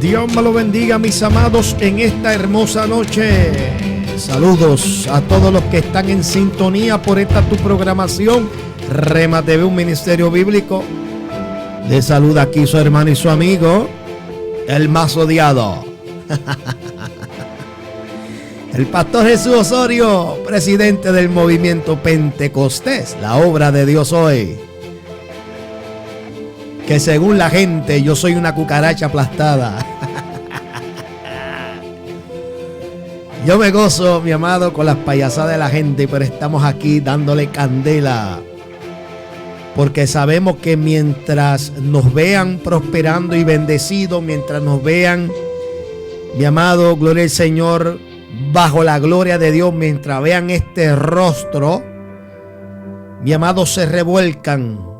Dios me lo bendiga, mis amados, en esta hermosa noche. Saludos a todos los que están en sintonía por esta tu programación, Rema TV, un ministerio bíblico. Les saluda aquí su hermano y su amigo, el más odiado, el pastor Jesús Osorio, presidente del movimiento Pentecostés, la obra de Dios hoy. Que según la gente yo soy una cucaracha aplastada. Yo me gozo, mi amado, con las payasadas de la gente, pero estamos aquí dándole candela. Porque sabemos que mientras nos vean prosperando y bendecidos, mientras nos vean, mi amado, gloria al Señor, bajo la gloria de Dios, mientras vean este rostro, mi amado, se revuelcan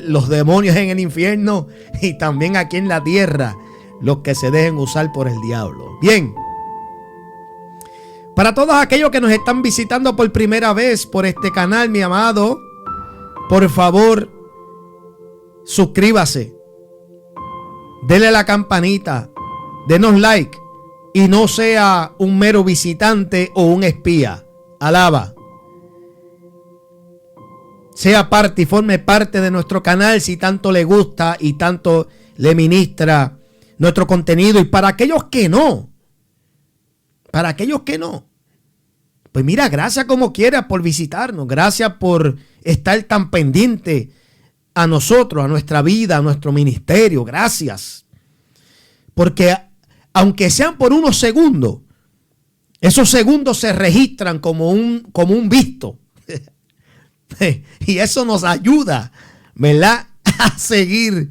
los demonios en el infierno y también aquí en la tierra, los que se dejen usar por el diablo. Bien, para todos aquellos que nos están visitando por primera vez por este canal, mi amado, por favor, suscríbase, denle a la campanita, denos like y no sea un mero visitante o un espía. Alaba. Sea parte y forme parte de nuestro canal si tanto le gusta y tanto le ministra nuestro contenido. Y para aquellos que no, pues mira, gracias como quiera por visitarnos. Gracias por estar tan pendiente a nosotros, a nuestra vida, a nuestro ministerio. Gracias. Porque aunque sean por unos segundos, esos segundos se registran como un visto. Y eso nos ayuda, ¿verdad? A seguir,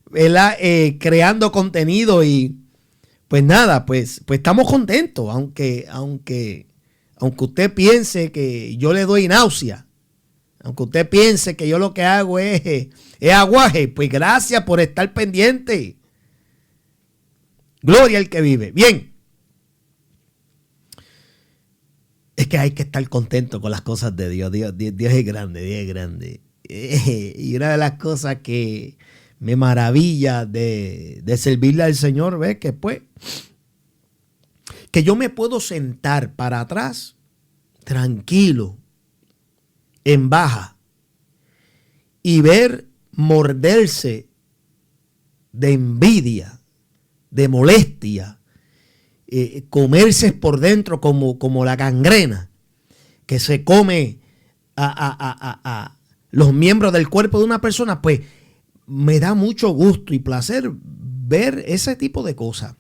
¿verdad? Creando contenido. Y pues nada, pues estamos contentos. Aunque usted piense que yo le doy náusea, aunque usted piense que yo lo que hago es aguaje, pues gracias por estar pendiente. Gloria al que vive. Bien. Es que hay que estar contento con las cosas de Dios. Dios es grande, Dios es grande. Y una de las cosas que me maravilla de servirle al Señor, ¿ves? Que pues, que yo me puedo sentar para atrás, tranquilo, en baja, y ver morderse de envidia, de molestia, comerse por dentro como la gangrena que se come a los miembros del cuerpo de una persona. Pues me da mucho gusto y placer ver ese tipo de cosas,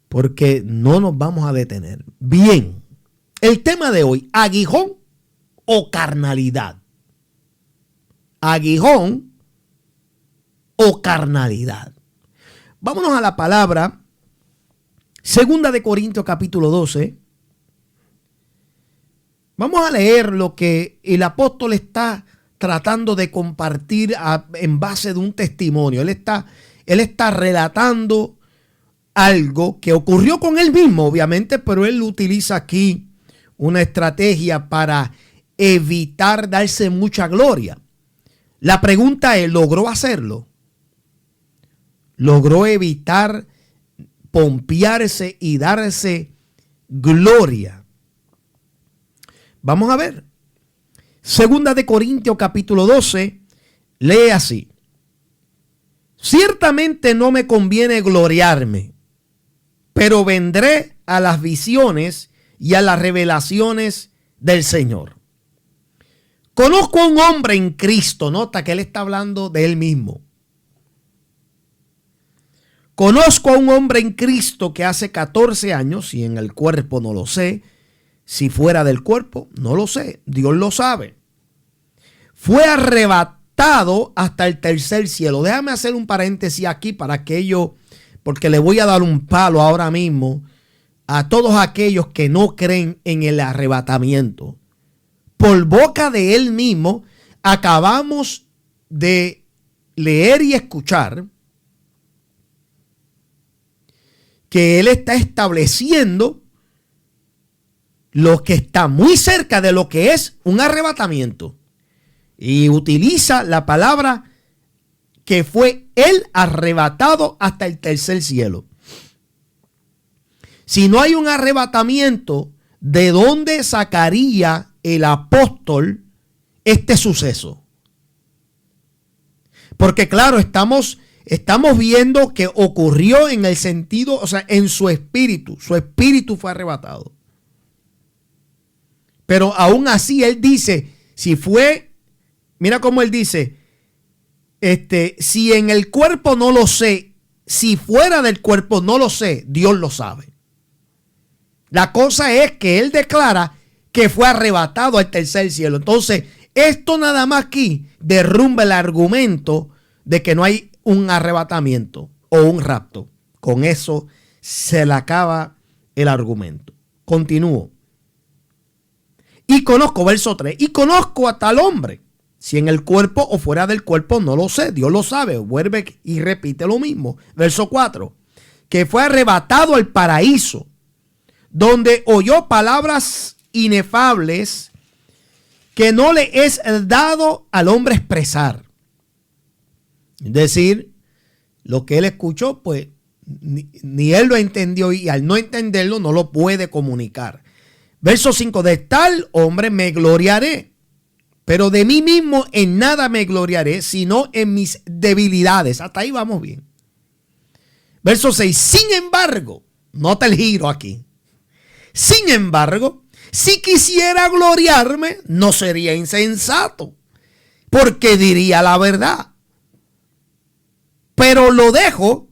porque no nos vamos a detener. Bien, el tema de hoy: aguijón o carnalidad. Aguijón o carnalidad. Vámonos a la palabra. Segunda de Corintios capítulo 12. Vamos a leer lo que el apóstol está tratando de compartir en base de un testimonio. Él está relatando algo que ocurrió con él mismo, obviamente, pero él utiliza aquí una estrategia para evitar darse mucha gloria. La pregunta es, ¿logró hacerlo? ¿Logró evitar pompearse y darse gloria? Vamos a ver. Segunda de Corintios capítulo 12 lee así: ciertamente no me conviene gloriarme, pero vendré a las visiones y a las revelaciones del Señor. Conozco a un hombre en Cristo. Nota que él está hablando de él mismo. Conozco a un hombre en Cristo que hace 14 años, si en el cuerpo no lo sé, si fuera del cuerpo no lo sé, Dios lo sabe, fue arrebatado hasta el tercer cielo. Déjame hacer un paréntesis aquí para aquello, porque le voy a dar un palo ahora mismo a todos aquellos que no creen en el arrebatamiento. Por boca de él mismo acabamos de leer y escuchar que él está estableciendo lo que está muy cerca de lo que es un arrebatamiento. Y utiliza la palabra que fue él arrebatado hasta el tercer cielo. Si no hay un arrebatamiento, ¿de dónde sacaría el apóstol este suceso? Porque claro, estamos viendo que ocurrió en el sentido, o sea, en su espíritu fue arrebatado. Pero aún así él dice, si fue, mira cómo él dice, si en el cuerpo no lo sé, si fuera del cuerpo no lo sé, Dios lo sabe. La cosa es que él declara que fue arrebatado al tercer cielo. Entonces, esto nada más aquí derrumba el argumento de que no hay un arrebatamiento o un rapto. Con eso se le acaba el argumento. Continúo. Y conozco, verso 3, y conozco a tal hombre, si en el cuerpo o fuera del cuerpo no lo sé, Dios lo sabe. Vuelve y repite lo mismo. Verso 4, que fue arrebatado al paraíso, donde oyó palabras inefables que no le es dado al hombre expresar. Es decir, lo que él escuchó, pues ni él lo entendió, y al no entenderlo no lo puede comunicar. Verso 5, de tal hombre me gloriaré, pero de mí mismo en nada me gloriaré, sino en mis debilidades. Hasta ahí vamos bien. Verso 6, sin embargo, nota el giro aquí. Sin embargo, si quisiera gloriarme, no sería insensato, porque diría la verdad. Pero lo dejo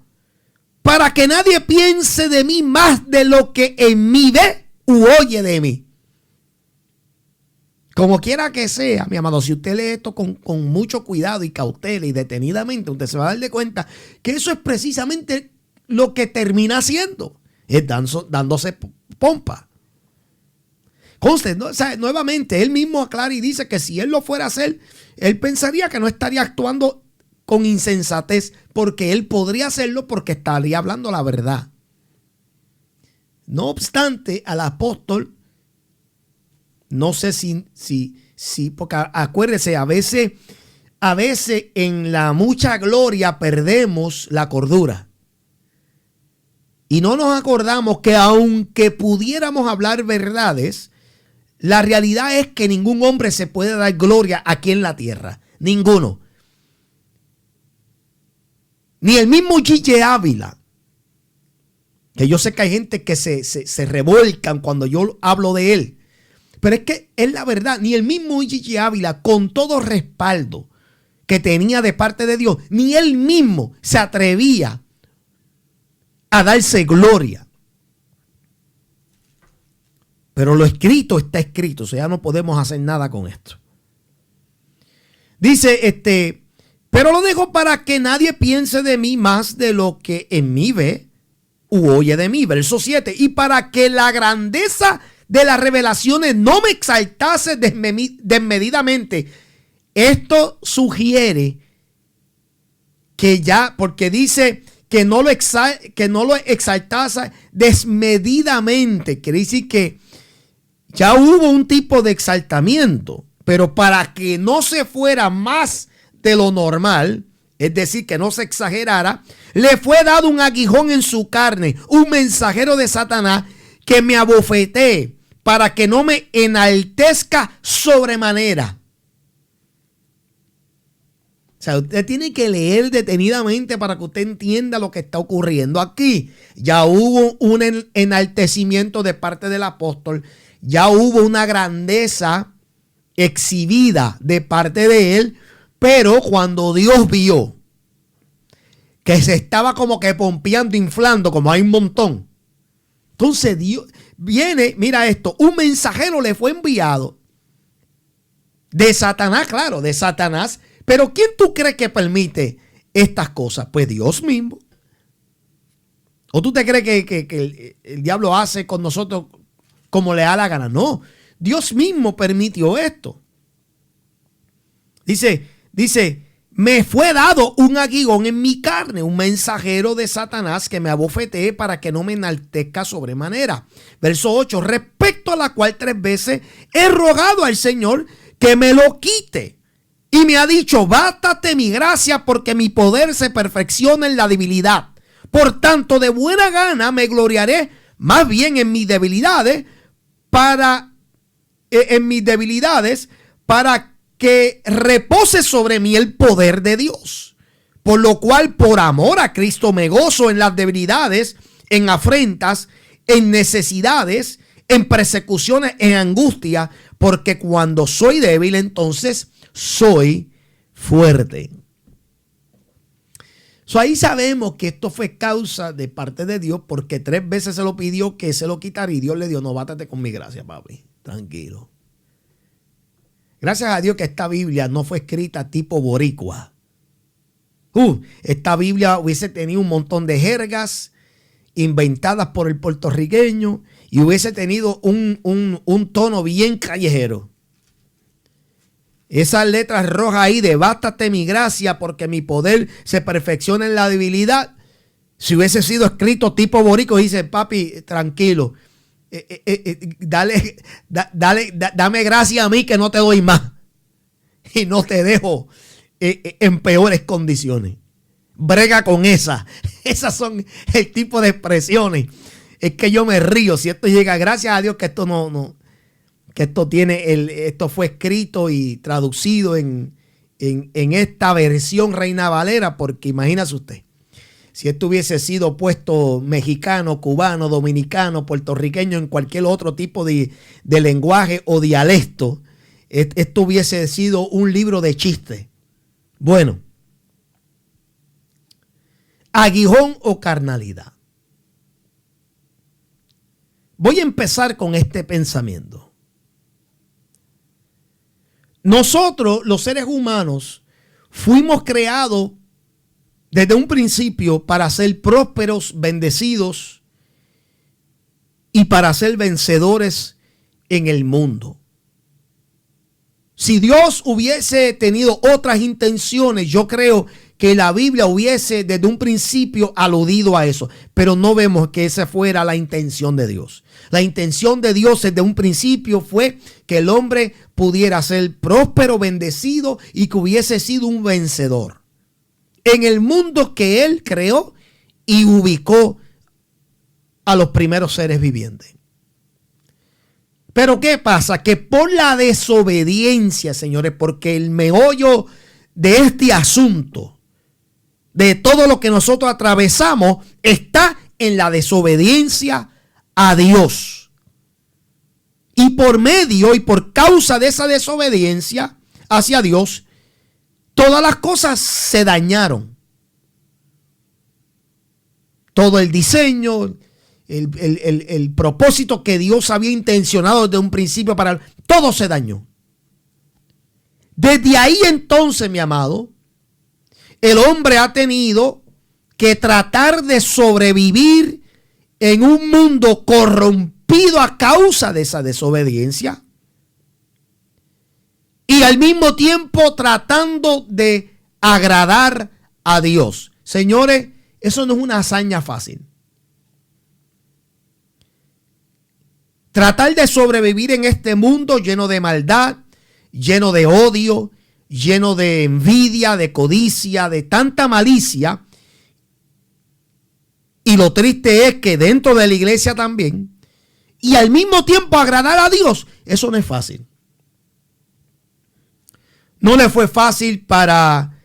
para que nadie piense de mí más de lo que en mí ve u oye de mí. Como quiera que sea, mi amado, si usted lee esto con mucho cuidado y cautela y detenidamente, usted se va a dar de cuenta que eso es precisamente lo que termina haciendo, es dándose pompa. Conste, ¿no? O sea, nuevamente, él mismo aclara y dice que si él lo fuera a hacer, él pensaría que no estaría actuando con insensatez, porque él podría hacerlo porque estaría hablando la verdad. No obstante, al apóstol, no sé si, porque acuérdese, a veces en la mucha gloria perdemos la cordura. Y no nos acordamos que aunque pudiéramos hablar verdades, la realidad es que ningún hombre se puede dar gloria aquí en la tierra. Ninguno. Ni el mismo Gigi Ávila, que yo sé que hay gente que se revuelcan cuando yo hablo de él. Pero es que es la verdad, ni el mismo Gigi Ávila, con todo respaldo que tenía de parte de Dios, ni él mismo se atrevía a darse gloria. Pero lo escrito está escrito, o sea, ya no podemos hacer nada con esto. Dice, pero lo dejo para que nadie piense de mí más de lo que en mí ve u oye de mí. Verso 7, y para que la grandeza de las revelaciones no me exaltase desmedidamente. Esto sugiere que ya, porque dice que no lo exaltase desmedidamente, quiere decir que ya hubo un tipo de exaltamiento, pero para que no se fuera más de lo normal, es decir, que no se exagerara, le fue dado un aguijón en su carne, un mensajero de Satanás que me abofetee para que no me enaltezca sobremanera. O sea, usted tiene que leer detenidamente para que usted entienda lo que está ocurriendo aquí. Ya hubo un enaltecimiento de parte del apóstol, ya hubo una grandeza exhibida de parte de él, pero cuando Dios vio que se estaba como que pompeando, inflando, como hay un montón, entonces Dios viene, mira esto, un mensajero le fue enviado de Satanás, claro, de Satanás, pero ¿quién tú crees que permite estas cosas? Pues Dios mismo. ¿O tú te crees que el diablo hace con nosotros como le da la gana? No, Dios mismo permitió esto. Dice, me fue dado un aguijón en mi carne, un mensajero de Satanás que me abofetee para que no me enaltezca sobremanera. Verso 8, respecto a la cual 3 veces he rogado al Señor que me lo quite. Y me ha dicho, bástate mi gracia porque mi poder se perfecciona en la debilidad. Por tanto, de buena gana me gloriaré más bien en mis debilidades para que repose sobre mí el poder de Dios. Por lo cual, por amor a Cristo, me gozo en las debilidades, en afrentas, en necesidades, en persecuciones, en angustia, porque cuando soy débil, entonces soy fuerte. Ahí sabemos que esto fue causa de parte de Dios, porque 3 veces se lo pidió que se lo quitara y Dios le dio, no, bástate con mi gracia, papi, tranquilo. Gracias a Dios que esta Biblia no fue escrita tipo boricua. Esta Biblia hubiese tenido un montón de jergas inventadas por el puertorriqueño y hubiese tenido un tono bien callejero. Esas letras rojas ahí de bástate mi gracia porque mi poder se perfecciona en la debilidad. Si hubiese sido escrito tipo boricua, dice, papi, tranquilo. Dame gracia a mí que no te doy más. Y no te dejo en peores condiciones. Brega con esas. Esas son el tipo de expresiones. Es que yo me río. Si esto llega, gracias a Dios que esto que esto fue escrito y traducido en esta versión Reina Valera, porque imagínese usted, si esto hubiese sido puesto mexicano, cubano, dominicano, puertorriqueño, en cualquier otro tipo de lenguaje o dialecto, esto hubiese sido un libro de chistes. Bueno, aguijón o carnalidad. Voy a empezar con este pensamiento. Nosotros, los seres humanos, fuimos creados desde un principio para ser prósperos, bendecidos y para ser vencedores en el mundo. Si Dios hubiese tenido otras intenciones, yo creo que la Biblia hubiese desde un principio aludido a eso, pero no vemos que esa fuera la intención de Dios. La intención de Dios desde un principio fue que el hombre pudiera ser próspero, bendecido y que hubiese sido un vencedor en el mundo que Él creó y ubicó a los primeros seres vivientes. Pero ¿qué pasa? Que por la desobediencia, señores, porque el meollo de este asunto, de todo lo que nosotros atravesamos, está en la desobediencia a Dios. Y por medio y por causa de esa desobediencia hacia Dios, todas las cosas se dañaron. Todo el diseño, el propósito que Dios había intencionado desde un principio para todo se dañó. Desde ahí entonces, mi amado, el hombre ha tenido que tratar de sobrevivir en un mundo corrompido a causa de esa desobediencia y al mismo tiempo tratando de agradar a Dios. Señores, eso no es una hazaña fácil. Tratar de sobrevivir en este mundo lleno de maldad, lleno de odio, lleno de envidia, de codicia, de tanta malicia. Y lo triste es que dentro de la iglesia también, y al mismo tiempo agradar a Dios, eso no es fácil. No le fue fácil para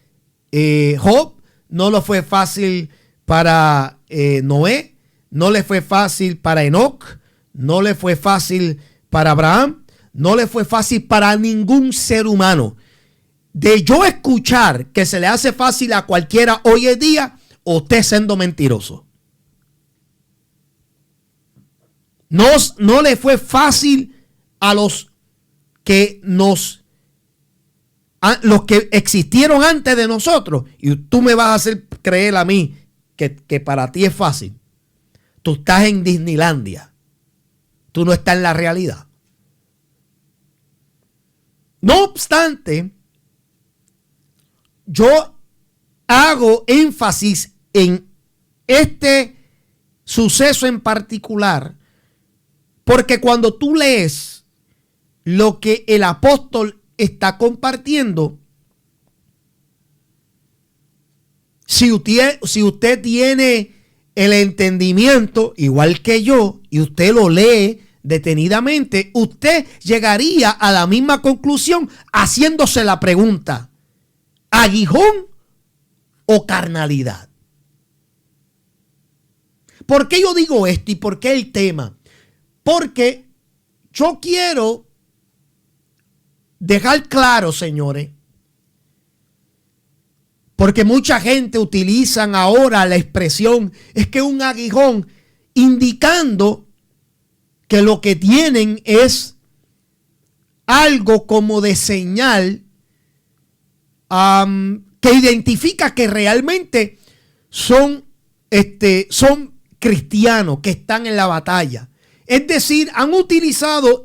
Job, no le fue fácil para Noé, no le fue fácil para Enoc, no le fue fácil para Abraham, no le fue fácil para ningún ser humano. De yo escuchar que se le hace fácil a cualquiera hoy en día, usted siendo mentiroso. No le fue fácil a los que existieron antes de nosotros. Y tú me vas a hacer creer a mí que para ti es fácil. Tú estás en Disneylandia. Tú no estás en la realidad. No obstante, yo hago énfasis en este suceso en particular, porque cuando tú lees lo que el apóstol está compartiendo, Si usted tiene el entendimiento, igual que yo, y usted lo lee detenidamente, usted llegaría a la misma conclusión haciéndose la pregunta: ¿aguijón o carnalidad? ¿Por qué yo digo esto y por qué el tema? Porque yo quiero dejar claro, señores, porque mucha gente utilizan ahora la expresión es que un aguijón, indicando que lo que tienen es algo como de señal que identifica que realmente son cristianos que están en la batalla. Es decir, han utilizado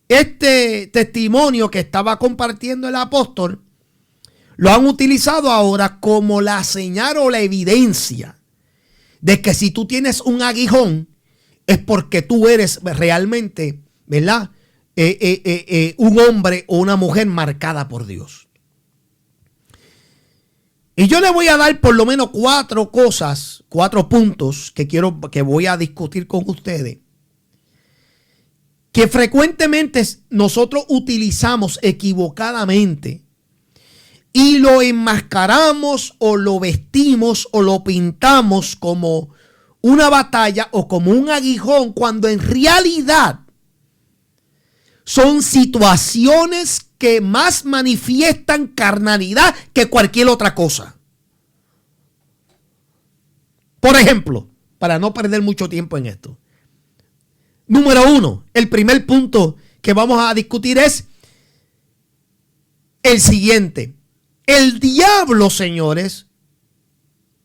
este testimonio que estaba compartiendo el apóstol, lo han utilizado ahora como la señal o la evidencia de que si tú tienes un aguijón es porque tú eres realmente, ¿verdad? Un hombre o una mujer marcada por Dios. Y yo le voy a dar por lo menos 4 puntos que voy a discutir con ustedes, que frecuentemente nosotros utilizamos equivocadamente y lo enmascaramos o lo vestimos o lo pintamos como una batalla o como un aguijón, cuando en realidad son situaciones que más manifiestan carnalidad que cualquier otra cosa. Por ejemplo, para no perder mucho tiempo en esto. Número 1, el primer punto que vamos a discutir es el siguiente. El diablo, señores,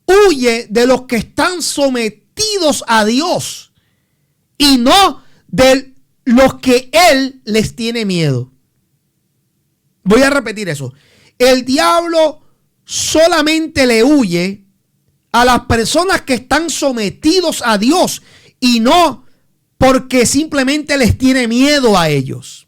huye de los que están sometidos a Dios y no de los que Él les tiene miedo. Voy a repetir eso. El diablo solamente le huye a las personas que están sometidos a Dios y no porque simplemente les tiene miedo a ellos.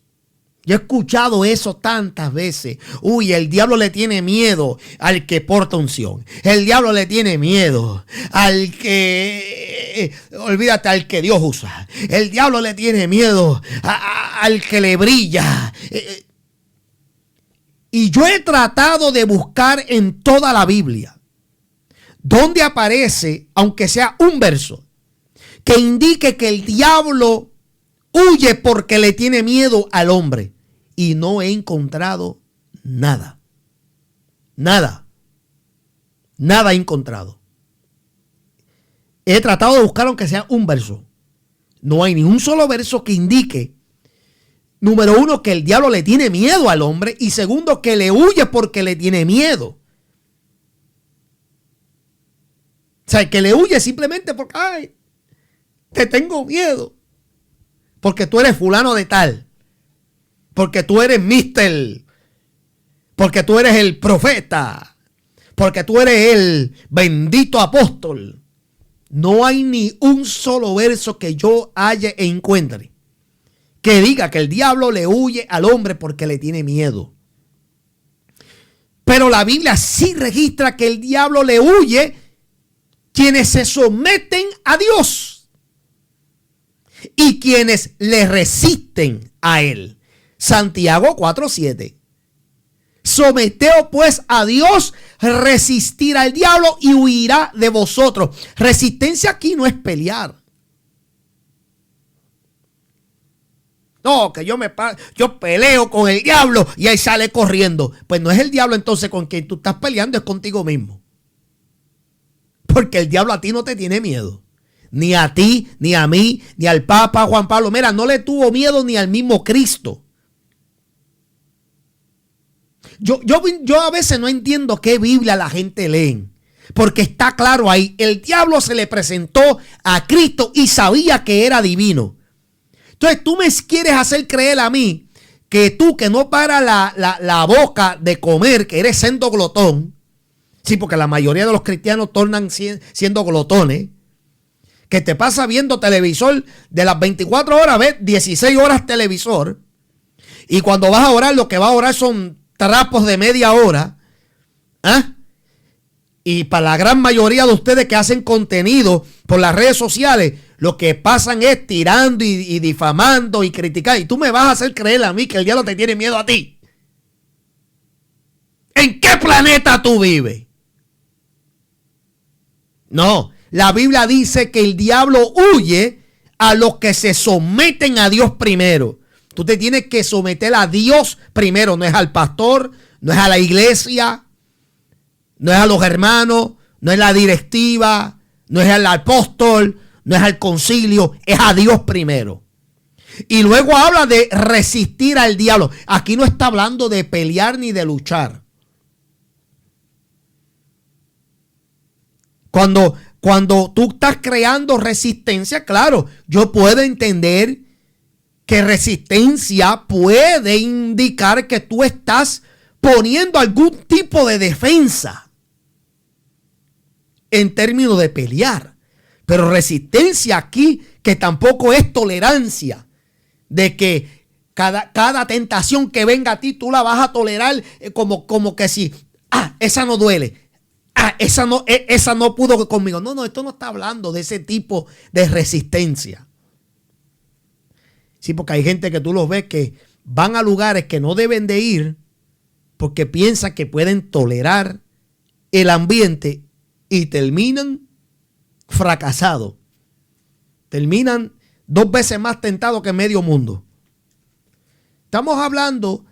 Yo he escuchado eso tantas veces. Uy, el diablo le tiene miedo al que porta unción. El diablo le tiene miedo al que, olvídate, al que Dios usa. El diablo le tiene miedo al que le brilla. Y yo he tratado de buscar en toda la Biblia donde aparece, aunque sea un verso, que indique que el diablo huye porque le tiene miedo al hombre. Y no he encontrado nada. Nada he encontrado. He tratado de buscar aunque sea un verso. No hay ni un solo verso que indique, número 1, que el diablo le tiene miedo al hombre, y segundo, que le huye porque le tiene miedo. O sea, que le huye simplemente porque, ay, te tengo miedo. Porque tú eres fulano de tal. Porque tú eres mister. Porque tú eres el profeta. Porque tú eres el bendito apóstol. No hay ni un solo verso que yo haya e encuentre que diga que el diablo le huye al hombre porque le tiene miedo. Pero la Biblia sí registra que el diablo le huye quienes se someten a Dios y quienes le resisten a Él. Santiago 4:7. Someteos pues a Dios, resistir al diablo y huirá de vosotros. Resistencia aquí no es pelear. No, que yo peleo con el diablo y él sale corriendo. Pues no es el diablo entonces con quien tú estás peleando, es contigo mismo. Porque el diablo a ti no te tiene miedo. Ni a ti, ni a mí, ni al Papa Juan Pablo. Mira, no le tuvo miedo ni al mismo Cristo. Yo a veces no entiendo qué Biblia la gente lee. Porque está claro ahí, el diablo se le presentó a Cristo y sabía que era divino. Entonces tú me quieres hacer creer a mí que tú, que no paras la boca de comer, que eres siendo glotón. Sí, porque la mayoría de los cristianos tornan siendo glotones. Que te pasa viendo televisor de las 24 horas, ves 16 horas televisor. Y cuando vas a orar, lo que vas a orar son trapos de media hora. ¿Ah? Y para la gran mayoría de ustedes que hacen contenido por las redes sociales, lo que pasan es tirando y difamando y criticando. Y tú me vas a hacer creer a mí que el diablo te tiene miedo a ti. ¿En qué planeta tú vives? No, la Biblia dice que el diablo huye a los que se someten a Dios primero. Tú te tienes que someter a Dios primero, no es al pastor, no es a la iglesia, no es a los hermanos, no es la directiva, no es al apóstol, no es al concilio, es a Dios primero. Y luego habla de resistir al diablo. Aquí no está hablando de pelear ni de luchar. Cuando tú estás creando resistencia, claro, yo puedo entender que resistencia puede indicar que tú estás poniendo algún tipo de defensa en términos de pelear. Pero resistencia aquí, que tampoco es tolerancia, de que cada tentación que venga a ti, tú la vas a tolerar como que si, esa no duele. Esa no pudo conmigo. No, esto no está hablando de ese tipo de resistencia. Sí, porque hay gente que tú los ves que van a lugares que no deben de ir porque piensan que pueden tolerar el ambiente y terminan fracasados. Terminan 2 veces más tentados que medio mundo. Estamos hablando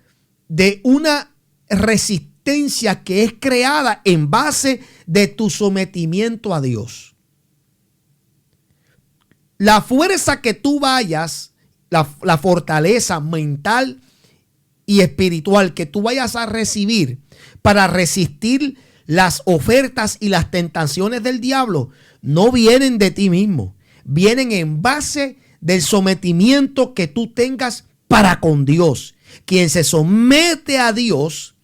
de una resistencia que es creada en base de tu sometimiento a Dios. La fuerza que tú vayas, la fortaleza mental y espiritual que tú vayas a recibir para resistir las ofertas y las tentaciones del diablo, no vienen de ti mismo. Vienen en base del sometimiento que tú tengas para con Dios. Quien se somete a Dios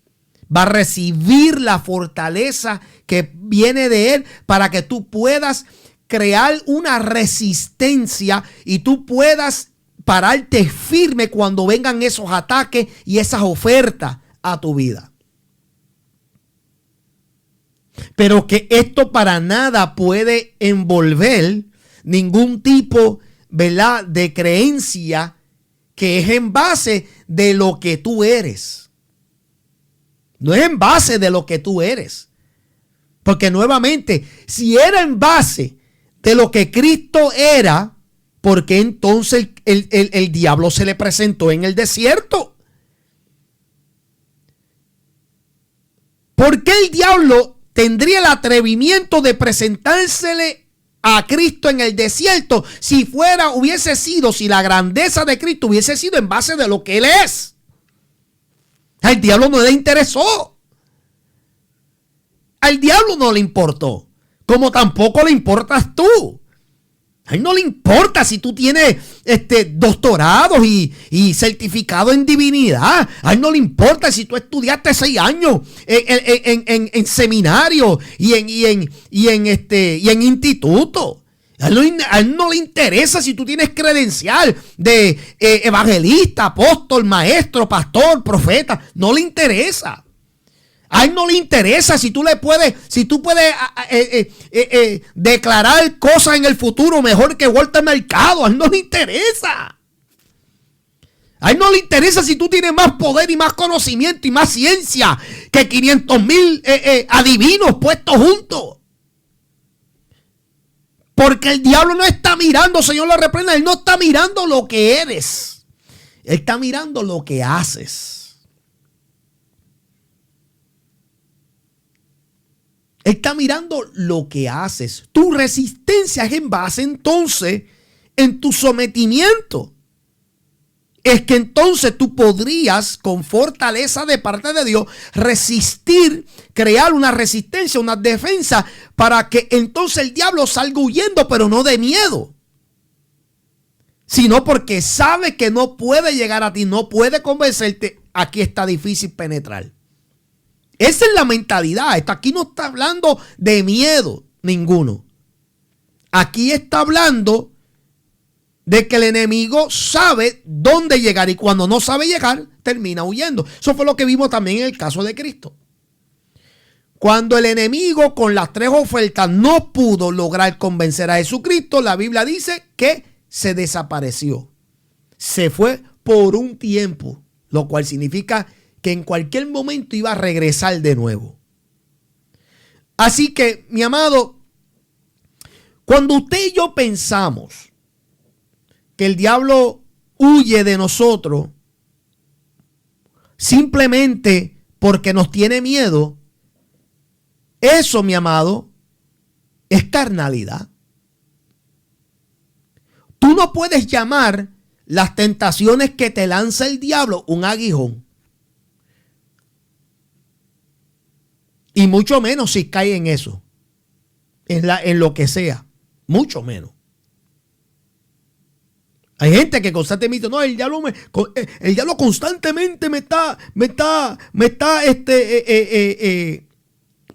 va a recibir la fortaleza que viene de Él para que tú puedas crear una resistencia y tú puedas pararte firme cuando vengan esos ataques y esas ofertas a tu vida. Pero que esto para nada puede envolver ningún tipo, ¿verdad?, de creencia que es en base de lo que tú eres. No es en base de lo que tú eres. Porque nuevamente, si era en base de lo que Cristo era, ¿por qué entonces el diablo se le presentó en el desierto? ¿Por qué el diablo tendría el atrevimiento de presentársele a Cristo en el desierto si la grandeza de Cristo hubiese sido en base de lo que Él es? Al diablo no le interesó. Al diablo no le importó. Como tampoco le importas tú. A él no le importa si tú tienes doctorados y certificado en divinidad. A él no le importa si tú estudiaste 6 años en seminario y en instituto. A él no le interesa si tú tienes credencial de evangelista, apóstol, maestro, pastor, profeta. No le interesa. A él no le interesa si tú puedes declarar cosas en el futuro mejor que Walter Mercado. A él no le interesa. A él no le interesa si tú tienes más poder y más conocimiento y más ciencia que 500,000 adivinos puestos juntos. Porque el diablo no está mirando, Señor lo reprenda, él no está mirando lo que eres. Él está mirando lo que haces. Él está mirando lo que haces. Tu resistencia es en base entonces en tu sometimiento. Es que entonces tú podrías con fortaleza de parte de Dios resistir, crear una resistencia, una defensa para que entonces el diablo salga huyendo, pero no de miedo, sino porque sabe que no puede llegar a ti, no puede convencerte. Aquí está difícil penetrar. Esa es la mentalidad. Esto aquí no está hablando de miedo ninguno. Aquí está hablando de que el enemigo sabe dónde llegar y cuando no sabe llegar, termina huyendo. Eso fue lo que vimos también en el caso de Cristo. Cuando el enemigo con las 3 ofertas no pudo lograr convencer a Jesucristo, la Biblia dice que se desapareció. Se fue por un tiempo, lo cual significa que en cualquier momento iba a regresar de nuevo. Así que, mi amado, cuando usted y yo pensamos que el diablo huye de nosotros simplemente porque nos tiene miedo, eso, mi amado, es carnalidad. Tú no puedes llamar las tentaciones que te lanza el diablo un aguijón. Y mucho menos si cae en eso. En lo que sea. Mucho menos. Hay gente que constantemente, no, el diablo constantemente me está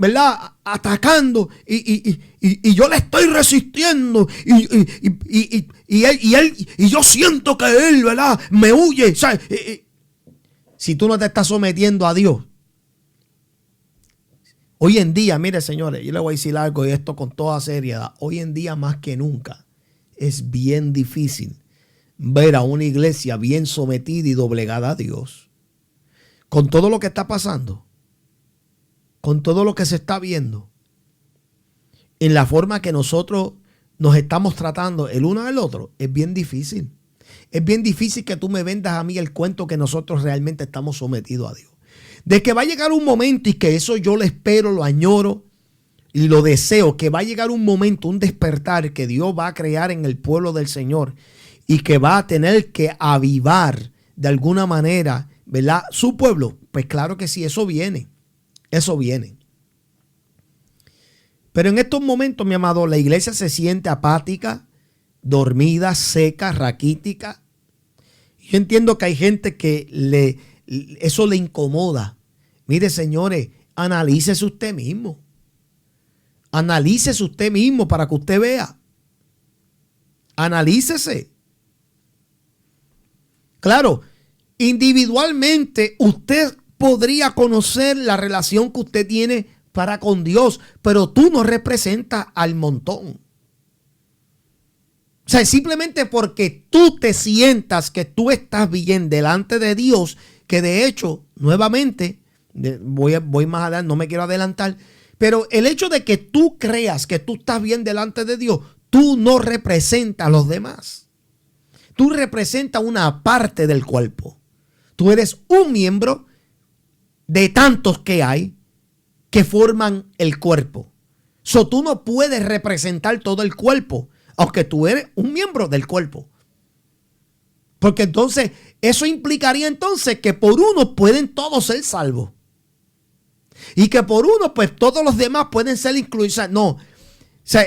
¿verdad? Atacando y yo le estoy resistiendo y yo siento que él, ¿verdad? Me huye. ¿Sabes? Si tú no te estás sometiendo a Dios. Hoy en día, mire señores, yo le voy a decir algo y esto con toda seriedad. Hoy en día más que nunca es bien difícil ver a una iglesia bien sometida y doblegada a Dios. Con todo lo que está pasando. Con todo lo que se está viendo, en la forma que nosotros nos estamos tratando el uno al otro, es bien difícil. Es bien difícil que tú me vendas a mí el cuento que nosotros realmente estamos sometidos a Dios. De que va a llegar un momento, y que eso yo lo espero, lo añoro y lo deseo, que va a llegar un momento, un despertar que Dios va a crear en el pueblo del Señor y que va a tener que avivar de alguna manera, ¿verdad?, su pueblo. Pues claro que sí, eso viene. Eso viene. Pero en estos momentos, mi amado, la iglesia se siente apática, dormida, seca, raquítica. Yo entiendo que hay gente que eso le incomoda. Mire, señores, analícese usted mismo. Analícese usted mismo para que usted vea. Analícese. Claro, individualmente usted podría conocer la relación que usted tiene para con Dios, pero tú no representas al montón. O sea, simplemente porque tú te sientas que tú estás bien delante de Dios, que de hecho, nuevamente, voy más adelante, no me quiero adelantar, pero el hecho de que tú creas que tú estás bien delante de Dios, tú no representas a los demás. Tú representas una parte del cuerpo. Tú eres un miembro de tantos que hay que forman el cuerpo. Tú no puedes representar todo el cuerpo, aunque tú eres un miembro del cuerpo. Porque entonces, eso implicaría entonces que por uno pueden todos ser salvos. Y que por uno, pues todos los demás pueden ser incluidos. No, o sea,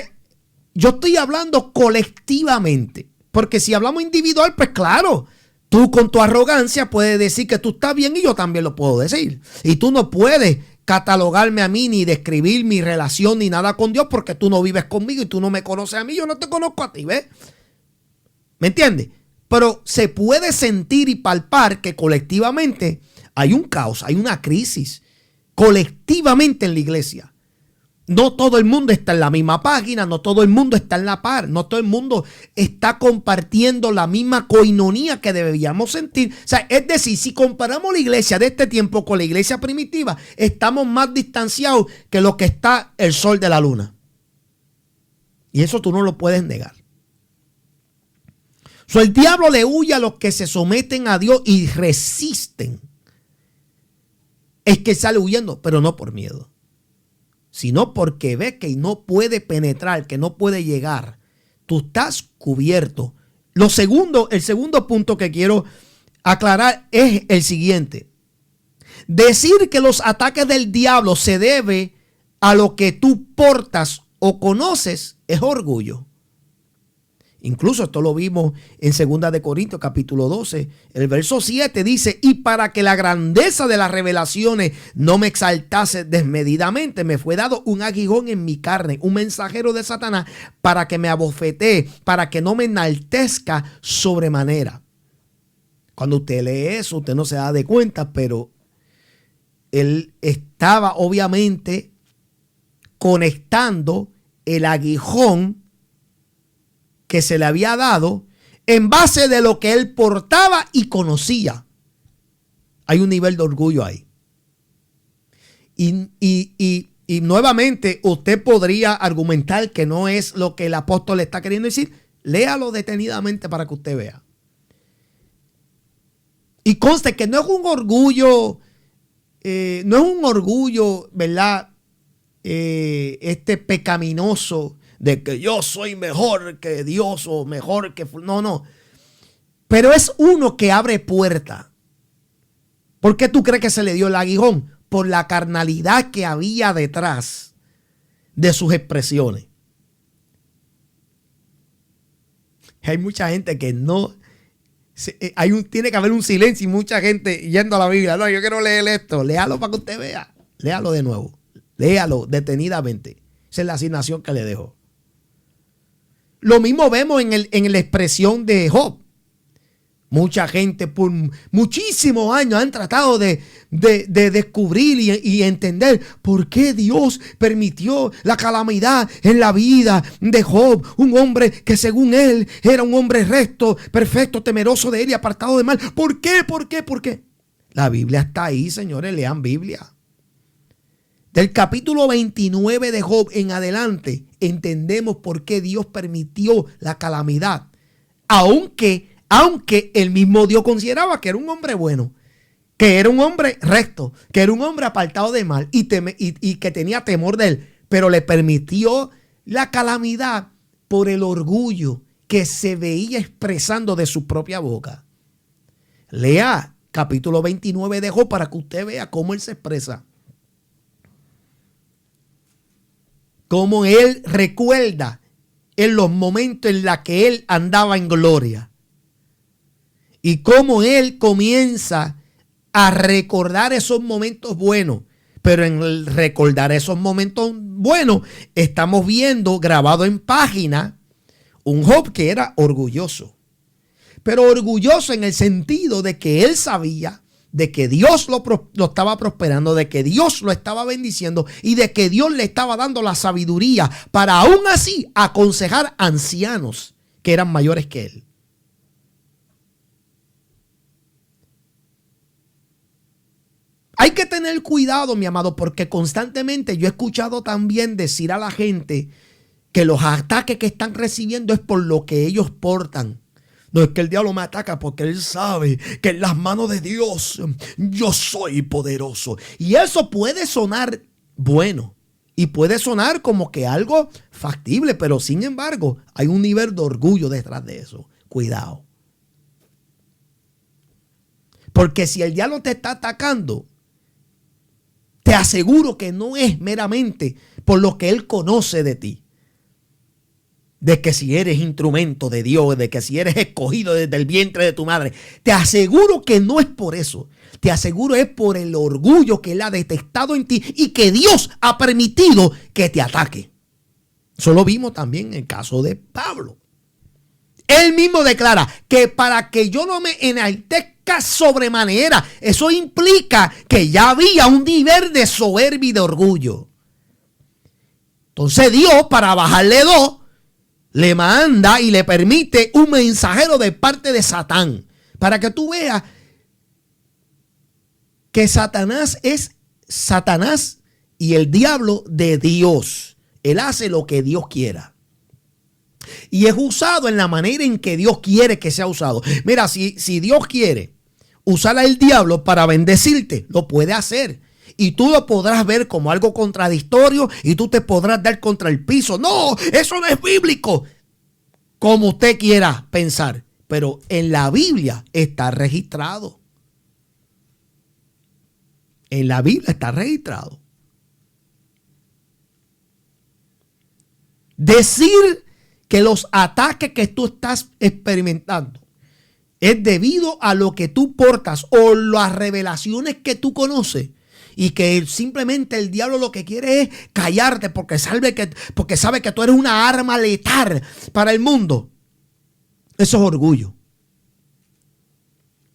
yo estoy hablando colectivamente. Porque si hablamos individual, pues claro, tú con tu arrogancia puedes decir que tú estás bien y yo también lo puedo decir. Y tú no puedes catalogarme a mí ni describir mi relación ni nada con Dios porque tú no vives conmigo y tú no me conoces a mí, yo no te conozco a ti, ¿ves? ¿Me entiendes? Pero se puede sentir y palpar que colectivamente hay un caos, hay una crisis colectivamente en la iglesia. No todo el mundo está en la misma página, no todo el mundo está en la par, no todo el mundo está compartiendo la misma coinonía que deberíamos sentir. O sea, es decir, si comparamos la iglesia de este tiempo con la iglesia primitiva, estamos más distanciados que lo que está el sol de la luna. Y eso tú no lo puedes negar. El diablo le huye a los que se someten a Dios y resisten. Es que sale huyendo, pero no por miedo, sino porque ve que no puede penetrar, que no puede llegar. Tú estás cubierto. El segundo punto que quiero aclarar es el siguiente. Decir que los ataques del diablo se debe a lo que tú portas o conoces es orgullo. Incluso esto lo vimos en 2 de Corintios capítulo 12. El verso 7 dice: y para que la grandeza de las revelaciones no me exaltase desmedidamente, me fue dado un aguijón en mi carne, un mensajero de Satanás, para que me abofetee, para que no me enaltezca sobremanera. Cuando usted lee eso, usted no se da de cuenta, pero él estaba obviamente conectando el aguijón que se le había dado en base de lo que él portaba y conocía. Hay un nivel de orgullo ahí. Y nuevamente usted podría argumentar que no es lo que el apóstol está queriendo decir. Léalo detenidamente para que usted vea. Y conste que no es un orgullo, ¿verdad? Pecaminoso de que yo soy mejor que Dios o mejor que... No. Pero es uno que abre puerta. ¿Por qué tú crees que se le dio el aguijón? Por la carnalidad que había detrás de sus expresiones. Hay mucha gente que no... tiene que haber un silencio y mucha gente yendo a la Biblia. No, yo quiero leer esto. Léalo para que usted vea. Léalo de nuevo. Léalo detenidamente. Esa es la asignación que le dejo. Lo mismo vemos en la expresión de Job. Mucha gente por muchísimos años han tratado de descubrir y entender por qué Dios permitió la calamidad en la vida de Job. Un hombre que según él era un hombre recto, perfecto, temeroso de él y apartado de mal. ¿Por qué? ¿Por qué? ¿Por qué? La Biblia está ahí, señores, lean Biblia. Del capítulo 29 de Job en adelante entendemos por qué Dios permitió la calamidad. Aunque el mismo Dios consideraba que era un hombre bueno, que era un hombre recto, que era un hombre apartado de mal y que tenía temor de él, pero le permitió la calamidad por el orgullo que se veía expresando de su propia boca. Lea capítulo 29 de Job para que usted vea cómo él se expresa. Cómo él recuerda en los momentos en los que él andaba en gloria. Y cómo él comienza a recordar esos momentos buenos. Pero en el recordar esos momentos buenos, estamos viendo grabado en página un Job que era orgulloso. Pero orgulloso en el sentido de que él sabía de que Dios lo estaba prosperando, de que Dios lo estaba bendiciendo y de que Dios le estaba dando la sabiduría para aún así aconsejar ancianos que eran mayores que él. Hay que tener cuidado, mi amado, porque constantemente yo he escuchado también decir a la gente que los ataques que están recibiendo es por lo que ellos portan. No es que el diablo me ataca porque él sabe que en las manos de Dios yo soy poderoso. Y eso puede sonar bueno y puede sonar como que algo factible, pero sin embargo hay un nivel de orgullo detrás de eso. Cuidado. Porque si el diablo te está atacando, te aseguro que no es meramente por lo que él conoce de ti. De que si eres instrumento de Dios, de que si eres escogido desde el vientre de tu madre. Te aseguro que no es por eso. Te aseguro es por el orgullo que él ha detectado en ti y que Dios ha permitido que te ataque. Eso lo vimos también en el caso de Pablo. Él mismo declara que para que yo no me enaltezca sobremanera, eso implica que ya había un nivel de soberbia y de orgullo. Entonces Dios, para bajarle dos, le manda y le permite un mensajero de parte de Satán. Para que tú veas que Satanás es Satanás y el diablo de Dios. Él hace lo que Dios quiera. Y es usado en la manera en que Dios quiere que sea usado. Mira, si Dios quiere usar al diablo para bendecirte, lo puede hacer. Y tú lo podrás ver como algo contradictorio y tú te podrás dar contra el piso. No, eso no es bíblico. Como usted quiera pensar. Pero en la Biblia está registrado. En la Biblia está registrado. Decir que los ataques que tú estás experimentando es debido a lo que tú portas o las revelaciones que tú conoces. Y que simplemente el diablo lo que quiere es callarte porque sabe que tú eres una arma letal para el mundo. Eso es orgullo.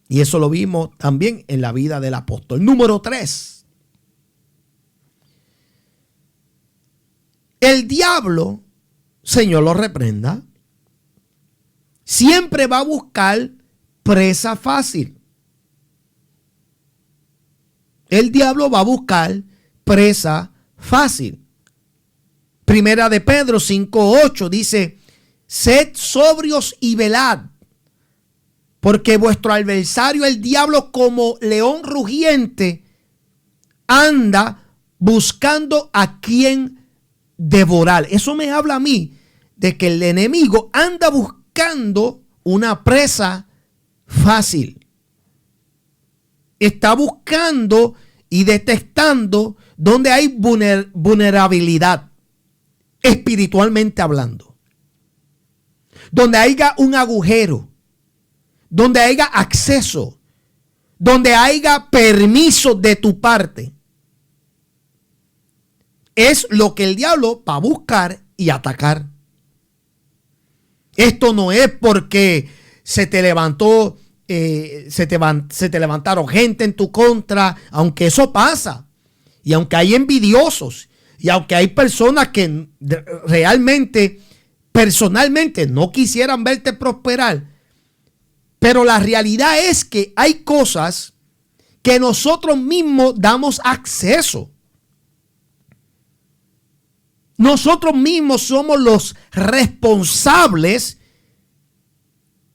Y eso lo vimos también en la vida del apóstol. Número 3. El diablo, Señor lo reprenda, siempre va a buscar presa fácil. El diablo va a buscar presa fácil. Primera de Pedro 5:8 dice: sed sobrios y velad, porque vuestro adversario el diablo, como león rugiente, anda buscando a quien devorar. Eso me habla a mí de que el enemigo anda buscando una presa fácil. Está buscando y detectando donde hay vulnerabilidad, espiritualmente hablando. Donde haya un agujero, donde haya acceso, donde haya permiso de tu parte. Es lo que el diablo va a buscar y atacar. Esto no es porque se te levantó, se te levantaron gente en tu contra, aunque eso pasa. Y aunque hay envidiosos, y aunque hay personas que realmente, personalmente, no quisieran verte prosperar. Pero la realidad es que hay cosas que nosotros mismos damos acceso. Nosotros mismos somos los responsables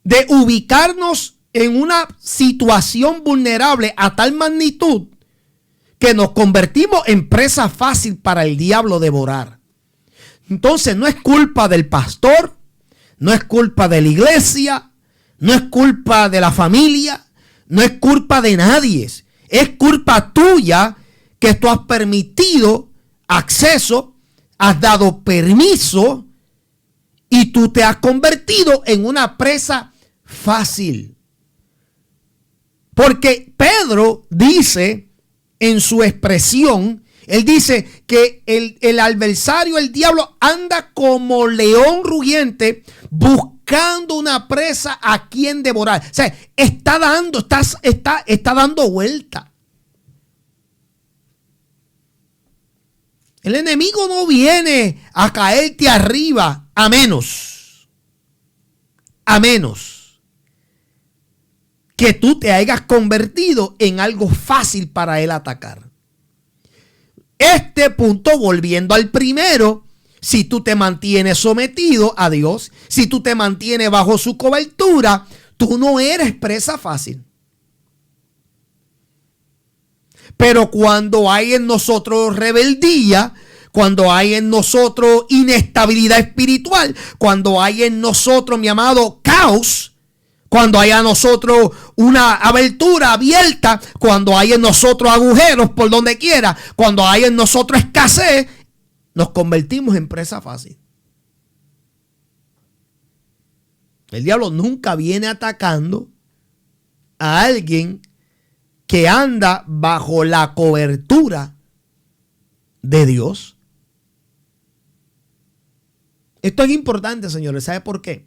de ubicarnos en una situación vulnerable a tal magnitud que nos convertimos en presa fácil para el diablo devorar. Entonces no es culpa del pastor, no es culpa de la iglesia, no es culpa de la familia, no es culpa de nadie. Es culpa tuya que tú has permitido acceso, has dado permiso y tú te has convertido en una presa fácil. Porque Pedro dice en su expresión, él dice que el adversario, el diablo, anda como león rugiente buscando una presa a quien devorar. O sea, está dando vuelta. El enemigo no viene a caerte arriba a menos que tú te hayas convertido en algo fácil para él atacar. Este punto, volviendo al primero, si tú te mantienes sometido a Dios, si tú te mantienes bajo su cobertura, tú no eres presa fácil. Pero cuando hay en nosotros rebeldía, cuando hay en nosotros inestabilidad espiritual, cuando hay en nosotros, mi amado, caos, cuando hay en nosotros una abertura abierta, cuando hay en nosotros agujeros por donde quiera, cuando hay en nosotros escasez, nos convertimos en presa fácil. El diablo nunca viene atacando a alguien que anda bajo la cobertura de Dios. Esto es importante, señores. ¿Sabe por qué?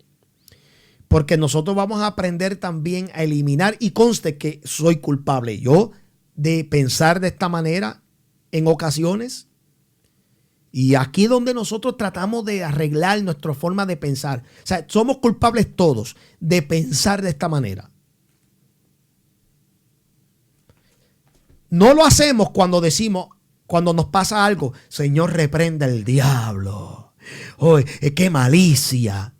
Porque nosotros vamos a aprender también a eliminar, y conste que soy culpable yo de pensar de esta manera en ocasiones. Y aquí es donde nosotros tratamos de arreglar nuestra forma de pensar. O sea, somos culpables todos de pensar de esta manera. No lo hacemos cuando decimos, cuando nos pasa algo, Señor, reprenda el diablo. ¡Oh, qué malicia!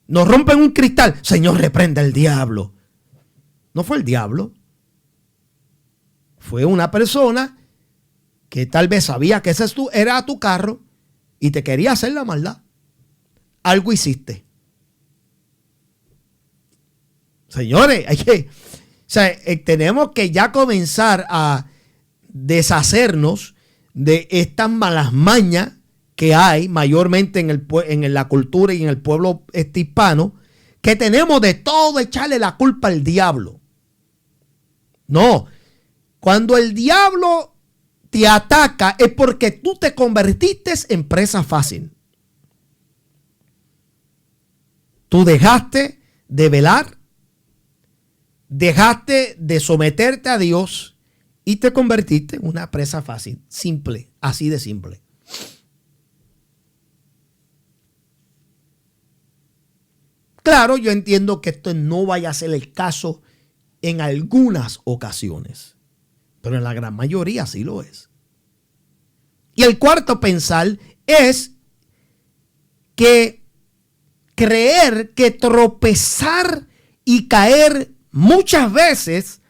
Nos rompen un cristal, Señor, reprenda el diablo. No fue el diablo. Fue una persona que tal vez sabía que ese era tu carro y te quería hacer la maldad. Algo hiciste. Señores, tenemos que ya comenzar a deshacernos de estas malas mañas que hay mayormente en la cultura y en el pueblo hispano, que tenemos de todo echarle la culpa al diablo. No, cuando el diablo te ataca es porque tú te convertiste en presa fácil. Tú dejaste de velar, dejaste de someterte a Dios y te convertiste en una presa fácil. Simple, así de simple. Claro, yo entiendo que esto no vaya a ser el caso en algunas ocasiones, pero en la gran mayoría sí lo es. Y el cuarto pensar es que creer que tropezar y caer muchas veces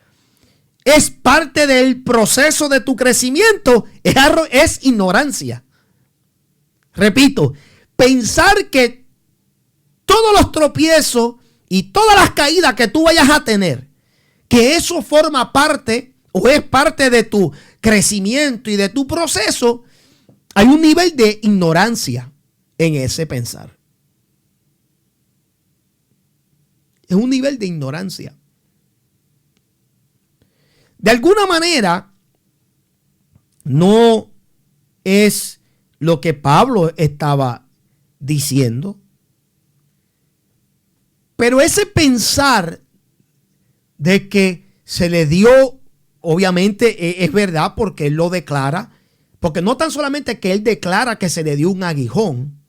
es parte del proceso de tu crecimiento es ignorancia. Repito, pensar que todos los tropiezos y todas las caídas que tú vayas a tener, que eso forma parte o es parte de tu crecimiento y de tu proceso, hay un nivel de ignorancia en ese pensar. Es un nivel de ignorancia. De alguna manera, no es lo que Pablo estaba diciendo, pero ese pensar de que se le dio, obviamente es verdad porque él lo declara, porque no tan solamente que él declara que se le dio un aguijón,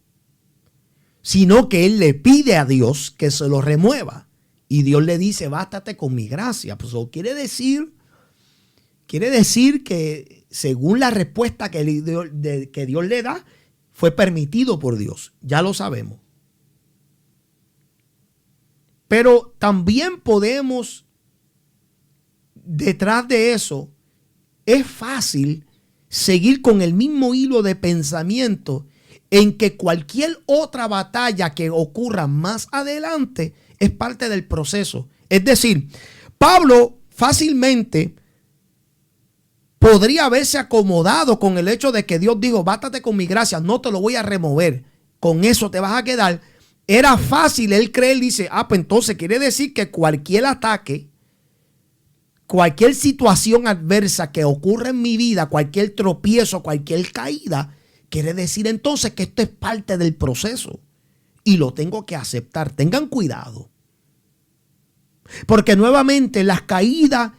sino que él le pide a Dios que se lo remueva. Y Dios le dice, bástate con mi gracia. Pues eso quiere decir que según la respuesta que Dios le da, fue permitido por Dios. Ya lo sabemos. Pero también podemos, detrás de eso, es fácil seguir con el mismo hilo de pensamiento en que cualquier otra batalla que ocurra más adelante es parte del proceso. Es decir, Pablo fácilmente podría haberse acomodado con el hecho de que Dios dijo, bástate con mi gracia, no te lo voy a remover, con eso te vas a quedar. Era fácil él creer, dice, pues entonces quiere decir que cualquier ataque, cualquier situación adversa que ocurra en mi vida, cualquier tropiezo, cualquier caída, quiere decir entonces que esto es parte del proceso y lo tengo que aceptar. Tengan cuidado. Porque nuevamente las caídas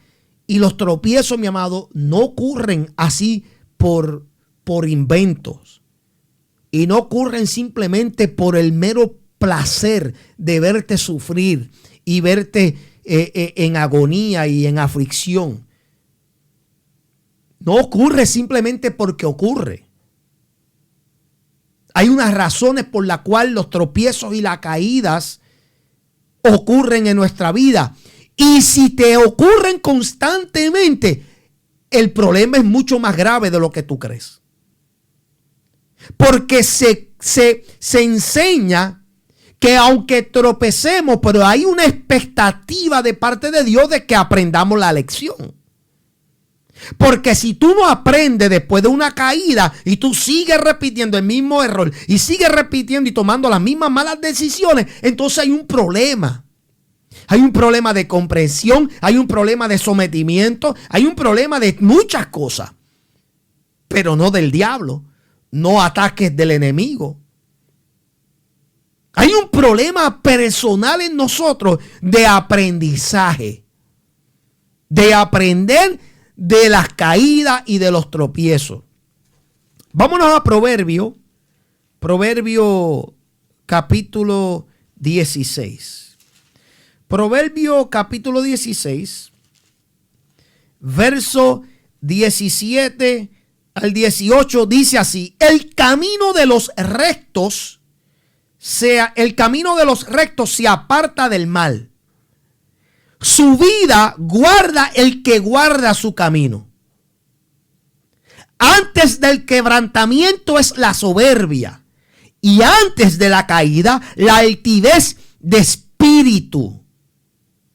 y los tropiezos, mi amado, no ocurren así por inventos. Y no ocurren simplemente por el mero placer de verte sufrir y verte en agonía y en aflicción. No ocurre simplemente porque ocurre. Hay unas razones por las cuales los tropiezos y las caídas ocurren en nuestra vida. Y si te ocurren constantemente, el problema es mucho más grave de lo que tú crees. Porque se enseña que aunque tropecemos, pero hay una expectativa de parte de Dios de que aprendamos la lección. Porque si tú no aprendes después de una caída y tú sigues repitiendo el mismo error y sigues repitiendo y tomando las mismas malas decisiones, entonces hay un problema. Hay un problema de comprensión, hay un problema de sometimiento, hay un problema de muchas cosas, pero no del diablo, no ataques del enemigo. Hay un problema personal en nosotros de aprendizaje, de aprender de las caídas y de los tropiezos. Vámonos a Proverbio capítulo 16. Proverbio capítulo 16, verso 17 al 18 dice así: el camino de los rectos se aparta del mal. Su vida guarda el que guarda su camino. Antes del quebrantamiento es la soberbia, y antes de la caída la altivez de espíritu.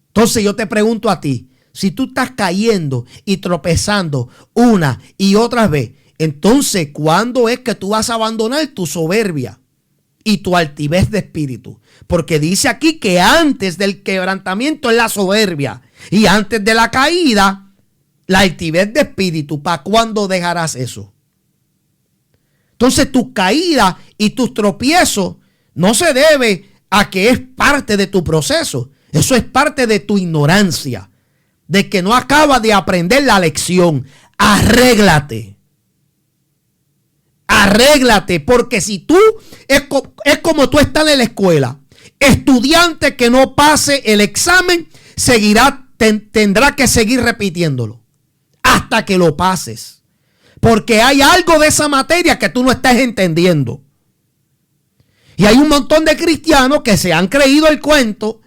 Entonces yo te pregunto a ti, si tú estás cayendo y tropezando una y otra vez, entonces ¿cuándo es que tú vas a abandonar tu soberbia y tu altivez de espíritu? Porque dice aquí que antes del quebrantamiento es la soberbia y antes de la caída la altivez de espíritu. ¿Para cuándo dejarás eso? Entonces tu caída y tus tropiezos no se debe a que es parte de tu proceso. Eso es parte de tu ignorancia, de que no acabas de aprender la lección. Arréglate. Arréglate, porque si tú es como tú estás en la escuela estudiante que no pase el examen tendrá que seguir repitiéndolo hasta que lo pases. Porque hay algo de esa materia que tú no estás entendiendo. Y hay un montón de cristianos que se han creído el cuento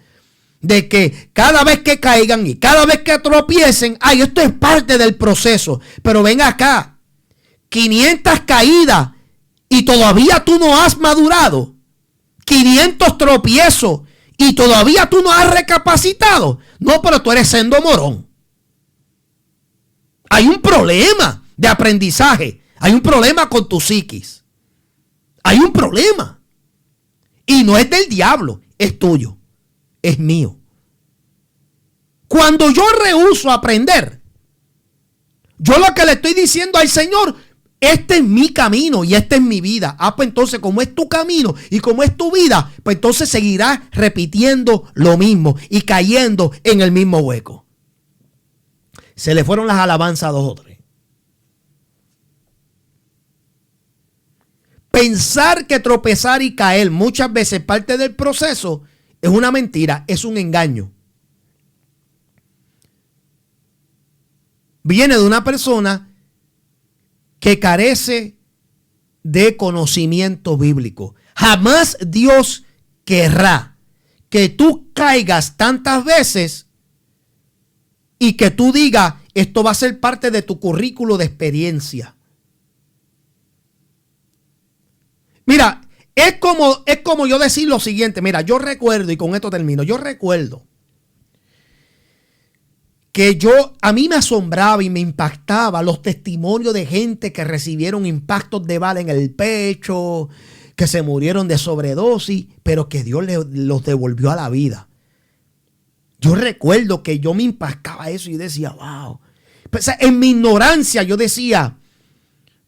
de que cada vez que caigan y cada vez que tropiecen, ay, esto es parte del proceso. Pero ven acá, 500 caídas y todavía tú no has madurado. 500 tropiezos y todavía tú no has recapacitado. No, pero tú eres sendo morón. Hay un problema de aprendizaje. Hay un problema con tu psiquis. Hay un problema. Y no es del diablo, es tuyo, es mío. Cuando yo rehúso aprender, yo lo que le estoy diciendo al Señor, este es mi camino y esta es mi vida. Pues entonces, como es tu camino y como es tu vida, pues entonces seguirás repitiendo lo mismo y cayendo en el mismo hueco. Se le fueron las alabanzas a 2 o 3. Pensar que tropezar y caer muchas veces parte del proceso es una mentira, es un engaño. Viene de una persona que carece de conocimiento bíblico. Jamás Dios querrá que tú caigas tantas veces y que tú digas, esto va a ser parte de tu currículo de experiencia. Mira, es como yo decir lo siguiente. Mira, yo recuerdo, y con esto termino, yo recuerdo que a mí me asombraba y me impactaba los testimonios de gente que recibieron impactos de bala en el pecho, que se murieron de sobredosis, pero que Dios los devolvió a la vida. Yo recuerdo que yo me impactaba eso y decía, wow. Pues, en mi ignorancia yo decía,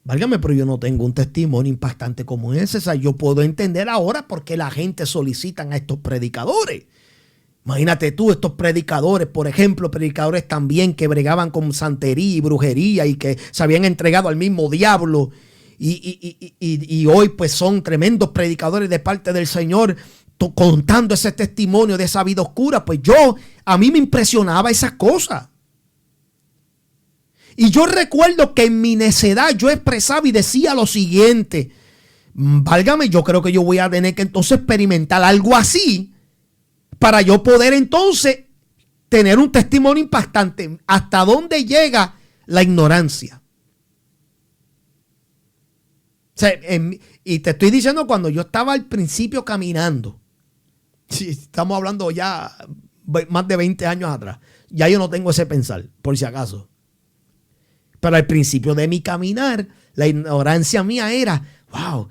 válgame, pero yo no tengo un testimonio impactante como ese. O sea, yo puedo entender ahora por qué la gente solicitan a estos predicadores. Imagínate tú, estos predicadores, por ejemplo, predicadores también que bregaban con santería y brujería y que se habían entregado al mismo diablo y hoy pues son tremendos predicadores de parte del Señor contando ese testimonio de esa vida oscura. Pues a mí me impresionaba esas cosas. Y yo recuerdo que en mi necedad yo expresaba y decía lo siguiente, válgame, yo creo que yo voy a tener que entonces experimentar algo así para yo poder entonces tener un testimonio impactante. ¿Hasta dónde llega la ignorancia? O sea, y te estoy diciendo cuando yo estaba al principio caminando. Sí, estamos hablando ya más de 20 años atrás. Ya yo no tengo ese pensar, por si acaso. Pero al principio de mi caminar, la ignorancia mía era, wow,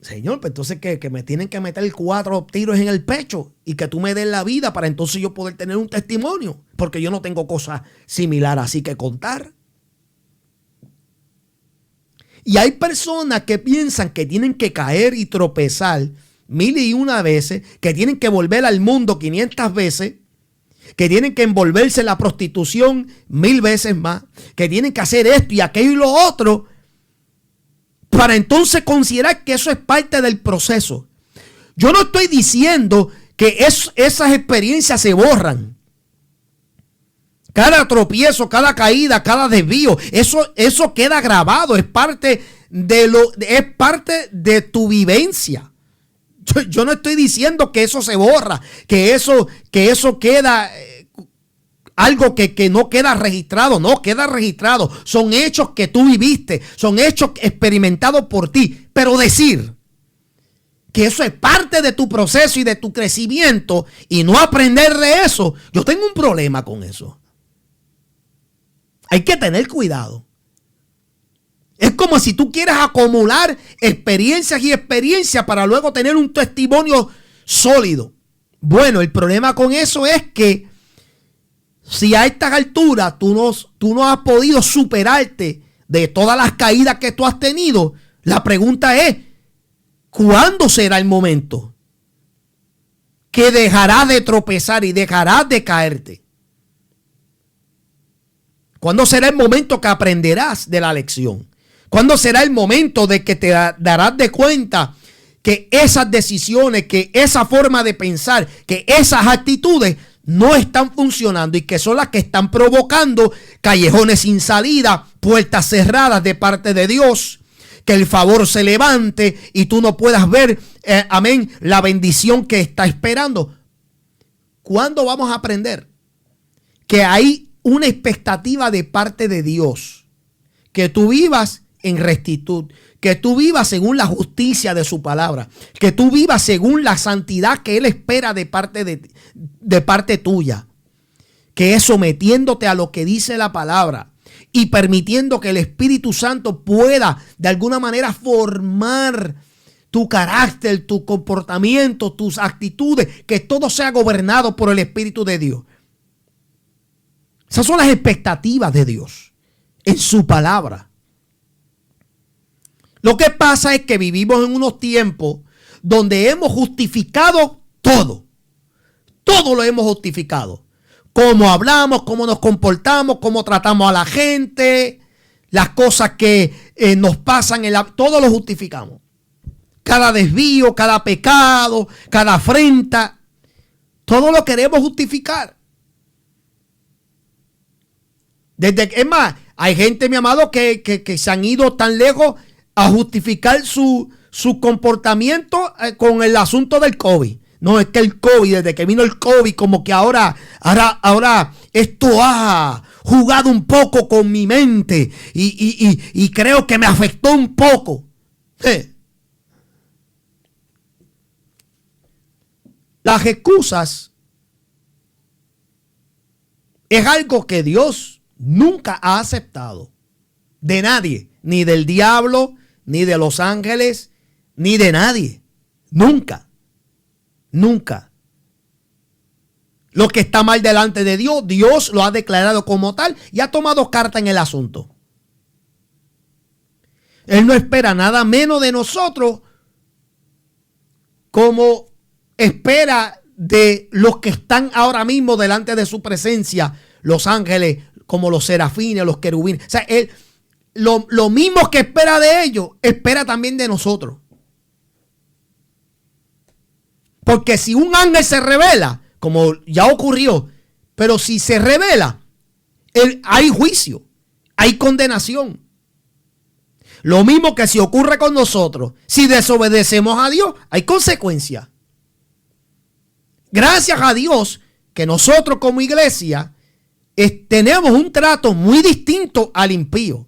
Señor, pues entonces que me tienen que meter 4 tiros en el pecho y que tú me des la vida para entonces yo poder tener un testimonio, porque yo no tengo cosas similares así que contar. Y hay personas que piensan que tienen que caer y tropezar 1001 veces, que tienen que volver al mundo 500 veces, que tienen que envolverse en la prostitución 1000 veces más, que tienen que hacer esto y aquello y lo otro, para entonces considerar que eso es parte del proceso. Yo no estoy diciendo que esas experiencias se borran. Cada tropiezo, cada caída, cada desvío, eso queda grabado, es parte de tu vivencia. Yo no estoy diciendo que eso se borra, que eso queda algo que no queda registrado. No queda registrado. Son hechos que tú viviste, son hechos experimentados por ti. Pero decir que eso es parte de tu proceso y de tu crecimiento y no aprender de eso, yo tengo un problema con eso. Hay que tener cuidado. Es como si tú quieres acumular experiencias y experiencias para luego tener un testimonio sólido. Bueno, el problema con eso es que si a estas alturas tú no has podido superarte de todas las caídas que tú has tenido, la pregunta es, ¿cuándo será el momento que dejarás de tropezar y dejarás de caerte? ¿Cuándo será el momento que aprenderás de la lección? ¿Cuándo será el momento de que te darás de cuenta que esas decisiones, que esa forma de pensar, que esas actitudes no están funcionando y que son las que están provocando callejones sin salida, puertas cerradas de parte de Dios, que el favor se levante y tú no puedas ver, amén, la bendición que está esperando. ¿Cuándo vamos a aprender que hay una expectativa de parte de Dios? Que tú vivas en rectitud, que tú vivas según la justicia de su palabra, que tú vivas según la santidad que Él espera de parte tuya, que es sometiéndote a lo que dice la palabra y permitiendo que el Espíritu Santo pueda de alguna manera formar tu carácter, tu comportamiento, tus actitudes, que todo sea gobernado por el Espíritu de Dios. Esas son las expectativas de Dios en su palabra. Lo que pasa es que vivimos en unos tiempos donde hemos justificado todo. Todo lo hemos justificado. Cómo hablamos, cómo nos comportamos, cómo tratamos a la gente, las cosas que nos pasan, todo lo justificamos. Cada desvío, cada pecado, cada afrenta, todo lo queremos justificar. Es más, hay gente, mi amado, que se han ido tan lejos a justificar su comportamiento con el asunto del COVID. No, es que el COVID, desde que vino el COVID, como que ahora esto ha jugado un poco con mi mente y creo que me afectó un poco. Las excusas es algo que Dios nunca ha aceptado de nadie, ni del diablo, ni de los ángeles, ni de nadie. Nunca. Nunca. Lo que está mal delante de Dios, Dios lo ha declarado como tal y ha tomado carta en el asunto. Él no espera nada menos de nosotros como espera de los que están ahora mismo delante de su presencia, los ángeles, como los serafines, los querubines. O sea, él, lo mismo que espera de ellos, espera también de nosotros. Porque si un ángel se revela, como ya ocurrió, pero si se revela, hay juicio, hay condenación. Lo mismo que si ocurre con nosotros, si desobedecemos a Dios, hay consecuencias. Gracias a Dios que nosotros como iglesia tenemos un trato muy distinto al impío.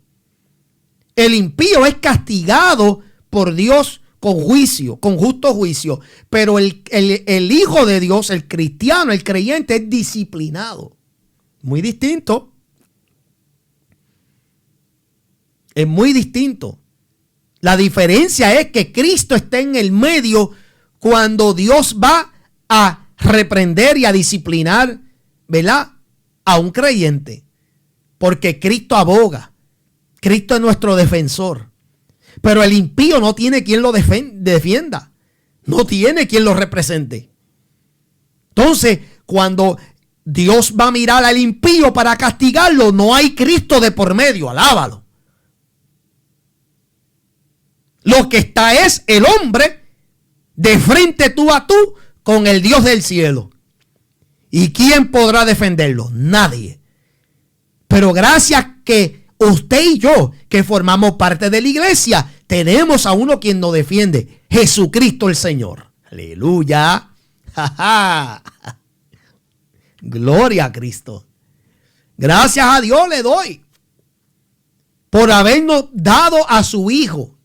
El impío es castigado por Dios con juicio, con justo juicio. Pero el Hijo de Dios, el cristiano, el creyente, es disciplinado. Muy distinto. Es muy distinto. La diferencia es que Cristo está en el medio cuando Dios va a reprender y a disciplinar, ¿verdad?, a un creyente. Porque Cristo aboga. Cristo es nuestro defensor. Pero el impío no tiene quien lo defienda. No tiene quien lo represente. Entonces, cuando Dios va a mirar al impío para castigarlo, no hay Cristo de por medio. Alábalo. Lo que está es el hombre de frente tú a tú con el Dios del cielo. ¿Y quién podrá defenderlo? Nadie. Pero gracias que usted y yo, que formamos parte de la iglesia, tenemos a uno quien nos defiende. Jesucristo el Señor. Aleluya. Gloria a Cristo. Gracias a Dios le doy por habernos dado a su Hijo,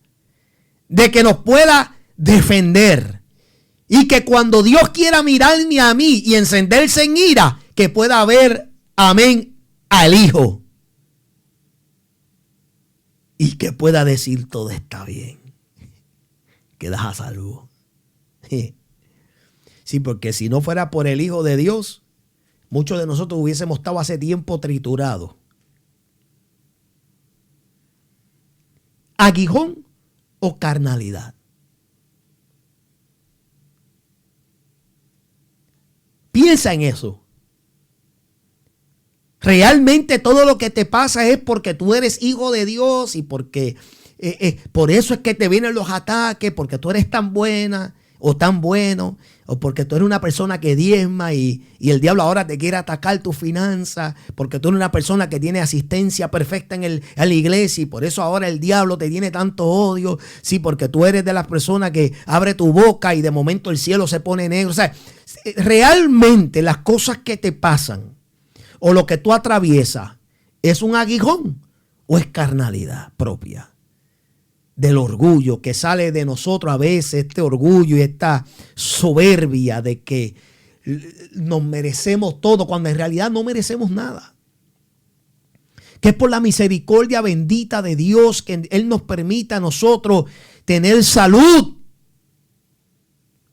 de que nos pueda defender. Y que cuando Dios quiera mirarme a mí y encenderse en ira, que pueda ver, amén, al Hijo. Y que pueda decir todo está bien. Quedas a salvo. Sí, porque si no fuera por el Hijo de Dios, muchos de nosotros hubiésemos estado hace tiempo triturados. Aguijón o carnalidad. Piensa en eso. ¿Realmente todo lo que te pasa es porque tú eres hijo de Dios y porque por eso es que te vienen los ataques, porque tú eres tan buena o tan bueno, o porque tú eres una persona que diezma y el diablo ahora te quiere atacar tus finanzas, porque tú eres una persona que tiene asistencia perfecta en la iglesia y por eso ahora el diablo te tiene tanto odio. Sí, porque tú eres de las personas que abre tu boca y de momento el cielo se pone negro. O sea, realmente las cosas que te pasan o lo que tú atraviesas, ¿es un aguijón o es carnalidad propia? Del orgullo que sale de nosotros a veces, este orgullo y esta soberbia de que nos merecemos todo cuando en realidad no merecemos nada. Que es por la misericordia bendita de Dios que Él nos permita a nosotros tener salud.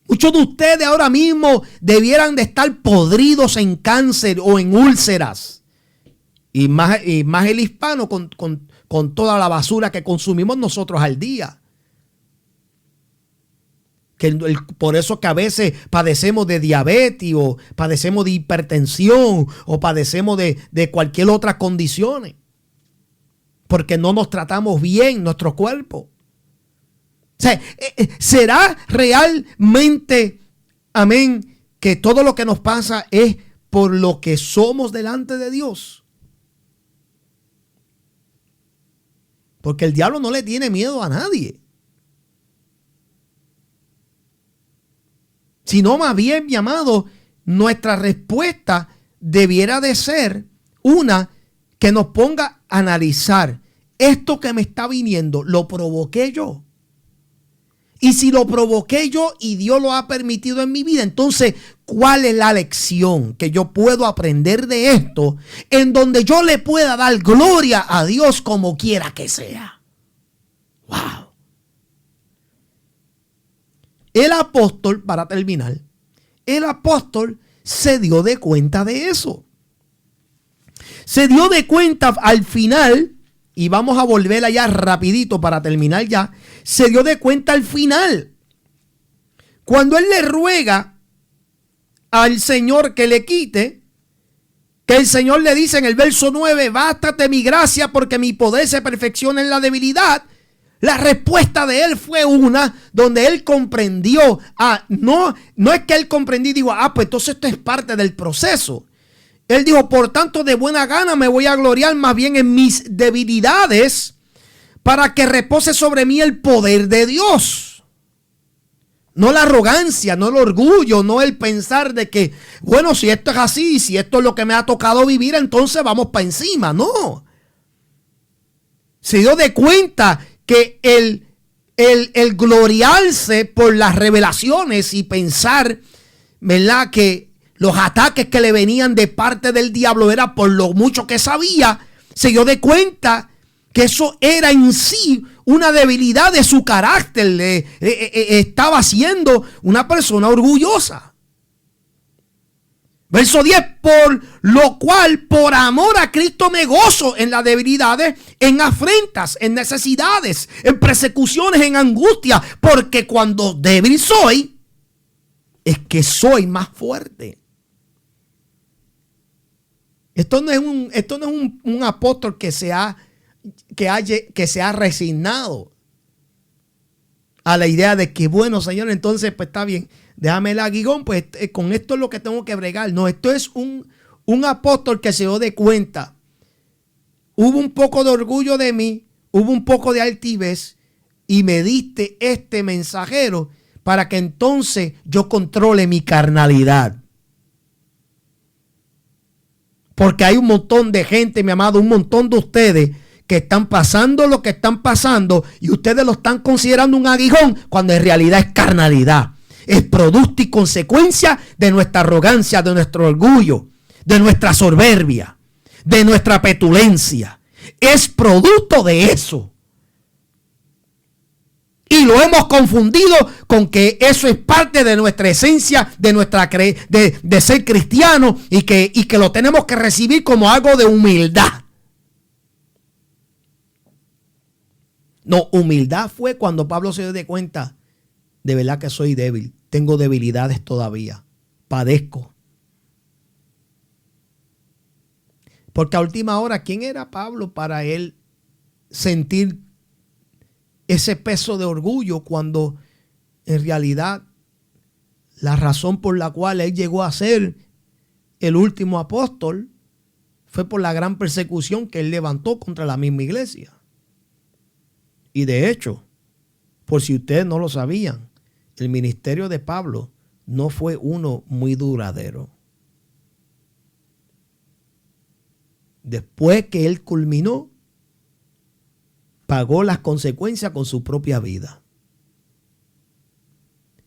Muchos de ustedes ahora mismo debieran de estar podridos en cáncer o en úlceras. Y más el hispano con toda la basura que consumimos nosotros al día. Por eso que a veces padecemos de diabetes o padecemos de hipertensión o padecemos de cualquier otra condición. Porque no nos tratamos bien nuestro cuerpo. O sea, ¿será realmente, amén, que todo lo que nos pasa es por lo que somos delante de Dios? Porque el diablo no le tiene miedo a nadie. Sino más bien, mi amado, nuestra respuesta debiera de ser una que nos ponga a analizar. Esto que me está viniendo, ¿lo provoqué yo? Y si lo provoqué yo y Dios lo ha permitido en mi vida, entonces, ¿cuál es la lección que yo puedo aprender de esto en donde yo le pueda dar gloria a Dios como quiera que sea? ¡Wow! El apóstol, para terminar, el apóstol se dio de cuenta de eso. Se dio de cuenta al final, y vamos a volver allá rapidito para terminar ya, se dio de cuenta al final. Cuando él le ruega al Señor que le quite, que el Señor le dice en el verso 9, bástate mi gracia porque mi poder se perfecciona en la debilidad. La respuesta de él fue una donde él comprendió, no es que él comprendió y dijo, pues entonces esto es parte del proceso. Él dijo, por tanto, de buena gana me voy a gloriar más bien en mis debilidades para que repose sobre mí el poder de Dios. No la arrogancia, no el orgullo, no el pensar de que, bueno, si esto es así, si esto es lo que me ha tocado vivir, entonces vamos para encima. No. Se dio de cuenta que el gloriarse por las revelaciones y pensar, ¿verdad?, que los ataques que le venían de parte del diablo era por lo mucho que sabía, se dio de cuenta que eso era en sí una debilidad de su carácter. Estaba siendo una persona orgullosa. Verso 10, por lo cual por amor a Cristo me gozo en las debilidades, en afrentas, en necesidades, en persecuciones, en angustia, porque cuando débil soy, es que soy más fuerte. Esto no es un apóstol que se ha resignado a la idea de que, bueno, Señor, entonces pues está bien, déjame el aguijón, pues con esto es lo que tengo que bregar. No, esto es un apóstol que se dio de cuenta. Hubo un poco de orgullo de mí, hubo un poco de altivez y me diste este mensajero para que entonces yo controle mi carnalidad. Porque hay un montón de gente, mi amado, un montón de ustedes que están pasando lo que están pasando y ustedes lo están considerando un aguijón cuando en realidad es carnalidad. Es producto y consecuencia de nuestra arrogancia, de nuestro orgullo, de nuestra soberbia, de nuestra petulencia. Es producto de eso. Y lo hemos confundido con que eso es parte de nuestra esencia, de nuestra de ser cristiano y que lo tenemos que recibir como algo de humildad. No, humildad fue cuando Pablo se dio de cuenta, de verdad que soy débil, tengo debilidades todavía, padezco. Porque a última hora, ¿quién era Pablo para él sentir ese peso de orgullo cuando en realidad la razón por la cual él llegó a ser el último apóstol fue por la gran persecución que él levantó contra la misma iglesia. Y de hecho, por si ustedes no lo sabían, el ministerio de Pablo no fue uno muy duradero. Después que él culminó, pagó las consecuencias con su propia vida.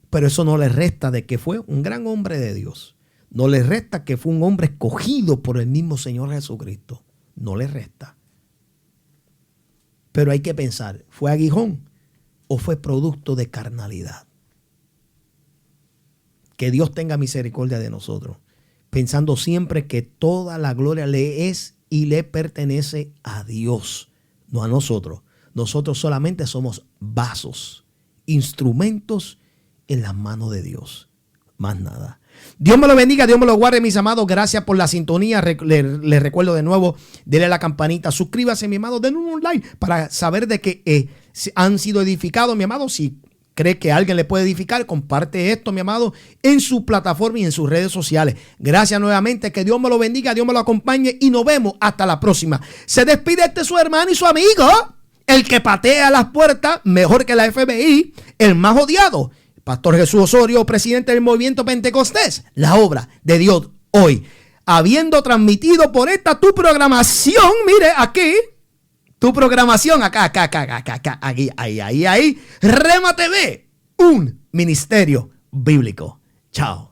Pero eso no le resta de que fue un gran hombre de Dios. No le resta que fue un hombre escogido por el mismo Señor Jesucristo. No le resta. Pero hay que pensar, ¿fue aguijón o fue producto de carnalidad? Que Dios tenga misericordia de nosotros, pensando siempre que toda la gloria le es y le pertenece a Dios, no a nosotros. Nosotros solamente somos vasos, instrumentos en las manos de Dios, más nada. Dios me lo bendiga, Dios me lo guarde, mis amados. Gracias por la sintonía. Les recuerdo de nuevo, denle a la campanita, suscríbase, mi amado, denle un like para saber de que han sido edificados, mi amado. Si cree que alguien le puede edificar, comparte esto, mi amado, en su plataforma y en sus redes sociales. Gracias nuevamente, que Dios me lo bendiga, Dios me lo acompañe y nos vemos hasta la próxima. Se despide su hermano y su amigo, el que patea las puertas mejor que la FBI, el más odiado, Pastor Jesús Osorio, presidente del Movimiento Pentecostés, la obra de Dios hoy, habiendo transmitido por esta tu programación, mire aquí, tu programación, acá, aquí, ahí, Rema TV, un ministerio bíblico. Chao.